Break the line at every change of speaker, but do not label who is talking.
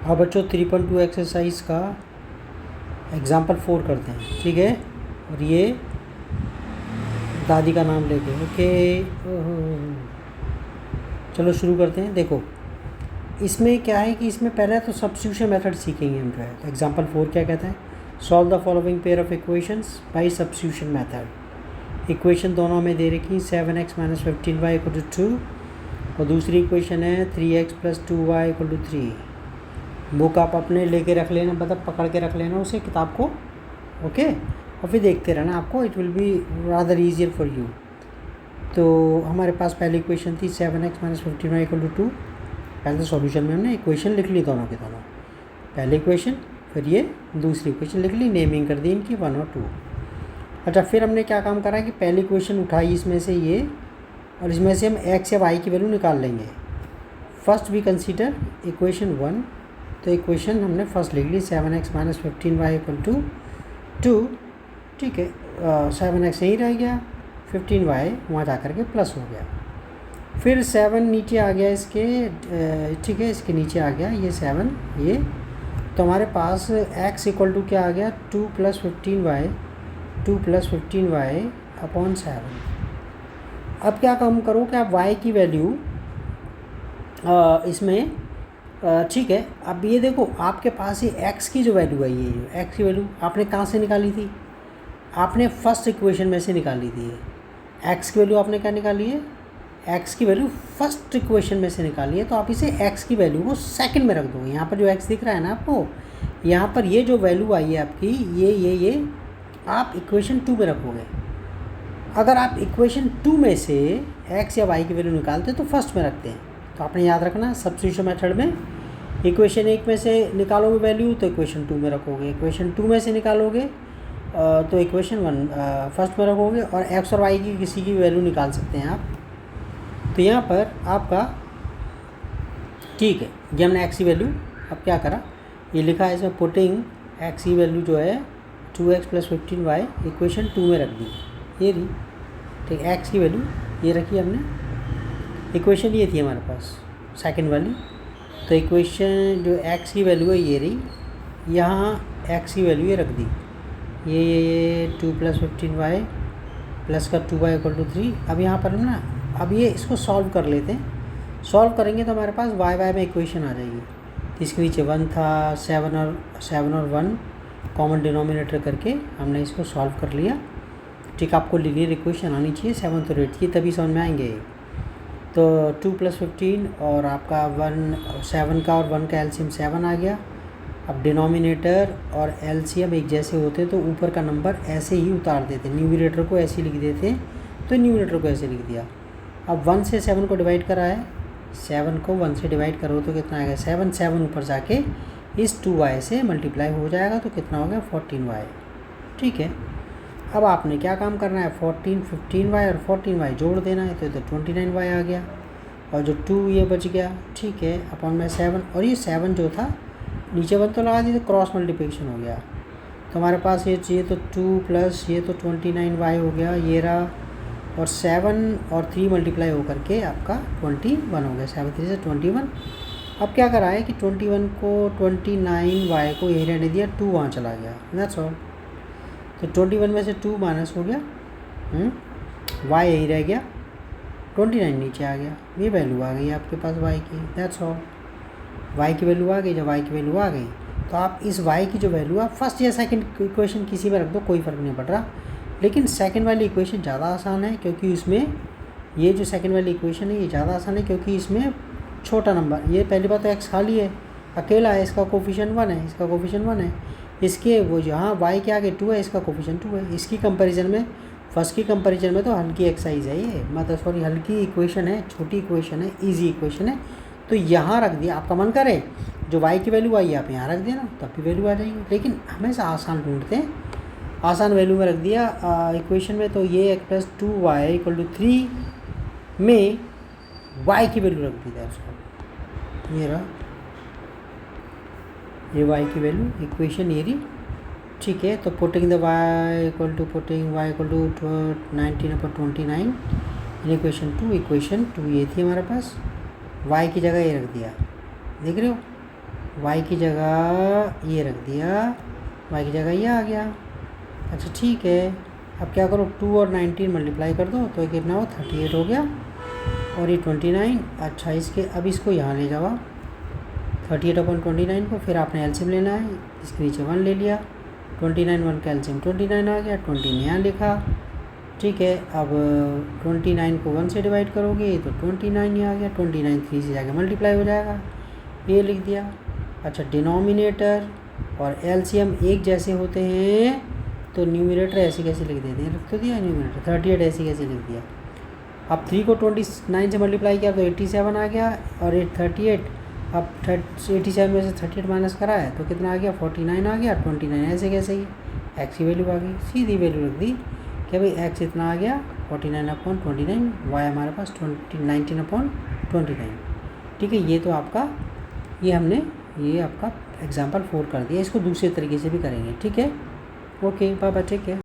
अब बच्चों 3.2 एक्सरसाइज का एग्जाम्पल 4 करते हैं, ठीक है। और ये दादी का नाम लेके, ओके। चलो शुरू करते हैं। देखो इसमें क्या है कि इसमें पहले तो सब्स्टिट्यूशन मेथड सीखेंगे हम जो है। तो एग्जाम्पल 4 क्या कहता है, solve the following pair of equations bye substitution method. Equation दोनों में दे रखी 7x - 15y = 2 और दूसरी इक्वेशन है 3x + 2y = 3। बुक आप अपने लेके रख लेना, मतलब पकड़ के रख लेना उसे, किताब को, ओके। और फिर देखते रहना, आपको it will be rather easier for you. तो हमारे पास पहली इक्वेशन थी 7x - 15y = 2। पहले तो सॉल्यूशन में हमने इक्वेशन लिख ली दोनों के दोनों, पहली इक्वेशन, फिर ये दूसरी इक्वेशन लिख ली, नेमिंग कर दी इनकी 1 और 2। अच्छा, फिर हमने क्या काम करा कि पहली इक्वेशन उठाई इसमें से ये, और इसमें से हम x या y की वैल्यू निकाल लेंगे। First we consider equation 1। तो इक्वेशन हमने फर्स्ट लिख ली 7x - 15y = 2, ठीक है। 7x यहीं रह गया, 15y वहाँ जा कर के प्लस हो गया। फिर 7 नीचे आ गया इसके, ठीक है, इसके नीचे आ गया ये 7 ये। तो हमारे पास x = क्या आ गया, 2 + 15y, 2 + 15y / 7। अब क्या काम करो कि आप y की वैल्यू इसमें, ठीक है। अब ये देखो आपके पास ये x की जो वैल्यू है, ये x की वैल्यू आपने कहाँ से निकाली थी, आपने फर्स्ट इक्वेशन में से निकाली थी। x की वैल्यू आपने क्या निकाली है, x की वैल्यू फर्स्ट इक्वेशन में से निकाली है। तो आप इसे x की वैल्यू को सेकंड में रख दो। यहाँ पर जो x दिख रहा है ना आपको, यहाँ पर ये जो वैल्यू आई है आपकी, ये आप इक्वेशन 2 में रखोगे। अगर आप इक्वेशन 2 में से x या y की वैल्यू निकालते हैं तो फर्स्ट में रखते हैं। तो आपने याद रखना, सब्स्टिट्यूशन मेथड में इक्वेशन 1 में से निकालोगे वैल्यू तो इक्वेशन 2 में रखोगे, इक्वेशन 2 में से निकालोगे तो इक्वेशन 1 फर्स्ट में रखोगे, और x और y की किसी की वैल्यू निकाल सकते हैं आप। तो यहाँ पर आपका, ठीक है, ये हमने x की वैल्यू अब क्या करा, ये लिखा है इसमें पुटिंग x की वैल्यू जो है 2x + 15y इक्वेशन 2 में रख दी, ये रही, ठीक। x की वैल्यू ये रखी हमने, इक्वेशन ये थी हमारे पास सेकंड वाली। तो इक्वेशन जो x की वैल्यू है ये रही, यहाँ x की वैल्यू ये रख दी, ये 2 + 15y प्लस का 2y = 3। अब यहाँ पर हम ना, अब ये इसको सॉल्व कर लेते हैं। सॉल्व करेंगे तो हमारे पास y में इक्वेशन आ जाएगी। तो इसके नीचे 1 था, 7 और 1 कॉमन डिनोमिनेटर करके हमने इसको सॉल्व कर लिया, ठीक। आपको लीनियर इक्वेशन आनी चाहिए 7 और 8 की, तभी समझ में आएंगे। तो 2 + 15 और आपका 7 का और 1 का एलसीएम 7 आ गया। अब डिनोमिनेटर और एलसीएम एक जैसे होते तो ऊपर का नंबर ऐसे ही उतार देते, न्यूमरेटर को ऐसे लिख देते, तो न्यूमरेटर को ऐसे लिख दिया। अब 1 से 7 को डिवाइड करा है, 7 को 1 से डिवाइड करो तो कितना आएगा, 7 ऊपर जाके इस 2y से मल्टीप्लाई हो जाएगा, तो कितना हो गया 14y, ठीक है। अब आपने क्या काम करना है, 15y और 14y जोड़ देना है, तो 29y आ गया, और जो 2 ये बच गया, ठीक है, अपॉन में 7, और ये 7 जो था नीचे 1 तो लगा दी, तो क्रॉस मल्टीप्लिकेशन हो गया। तो हमारे पास ये चाहिए, तो 2 प्लस ये तो 29y हो गया, ये रहा, और 7 और 3 मल्टीप्लाई होकर के आपका 21 हो गया, 7 3 से 21। अब क्या करा है कि 21 को 29y को यही रहने दिया, 2 वहाँ चला गया, दैट्स ऑल। तो 21 में से 2 माइनस हो गया, y यही रह गया, 29 नीचे आ गया, ये वैल्यू आ गई आपके पास y की, दैट्स ऑल। y की वैल्यू आ गई, जब y की वैल्यू आ गई तो आप इस y की जो वैल्यू है फर्स्ट या सेकंड इक्वेशन किसी में रख दो, कोई फ़र्क नहीं पड़ रहा। लेकिन सेकंड वाली इक्वेशन ज़्यादा आसान है, क्योंकि इसमें ये जो सेकंड वाली इक्वेशन है ये ज़्यादा आसान है, क्योंकि इसमें छोटा नंबर, ये पहली बात तो x खाली है, अकेला है, इसका कोफिशिएंट 1 है, इसका कोफिशिएंट 1 है, इसके वो जहाँ y के आगे 2 है, इसका कोफिशिएंट 2 है। इसकी कंपैरिजन में, फर्स्ट की कंपैरिजन में तो हल्की एक्सरसाइज है ये, मतलब सॉरी हल्की इक्वेशन है, छोटी इक्वेशन है, ईजी इक्वेशन है। तो यहाँ रख दिया, आपका मन करे जो y की वैल्यू आई आप यहाँ रख देना, तब भी वैल्यू आ जाएगी। लेकिन हमेशा आसान ढूंढते हैं, आसान वैल्यू में रख दिया इक्वेशन में। तो ये x + 2y = 3 में y की वैल्यू रख दी है उसको, ये रहा, ये y की वैल्यू, इक्वेशन ये रही, ठीक है। तो putting the y = 19/29 in equation 2 ये थी हमारे पास, y की जगह ये रख दिया, देख रहे हो, वाई की जगह ये रख दिया, वाई की जगह ये आ गया। अच्छा ठीक है, अब क्या करो 2 और 19 मल्टीप्लाई कर दो तो कितना हो 38 हो गया, और ये 29। अच्छा इसके अब इसको यहाँ ले जाओ 38/29 को, फिर आपने एलसीएम लेना है, इसके नीचे 1 ले लिया, 29 1 का एलसीएम 29 आ गया, 20 यहाँ लिखा। ठीक है, अब 29 को 1 से डिवाइड करोगे तो 29 ही आ गया, 29 3 से जाके मल्टीप्लाई हो जाएगा, ये लिख दिया। अच्छा डिनोमिनेटर और एलसीएम एक जैसे होते हैं तो न्यूमरेटर ऐसे कैसे लिख देते हैं, रख तो दिया न्यूमरेटर 38 ऐसे कैसे लिख दिया। अब 3 को 29 से मल्टीप्लाई किया तो 87 आ गया, और 38 अब 87 में से 38 माइनस करा है तो कितना आ गया 49 आ गया, 29 ऐसे कैसे ही एक्स की वैल्यू आ गई, सीधी वैल्यू रख दी कि भाई एक्स इतना आ गया 49/29, वाई हमारे पास 19/29। ठीक है, ये तो आपका ये हमने ये आपका एग्जाम्पल 4 कर दिया, इसको दूसरे तरीके से भी करेंगे। ठीक है, okay bye bye, take care.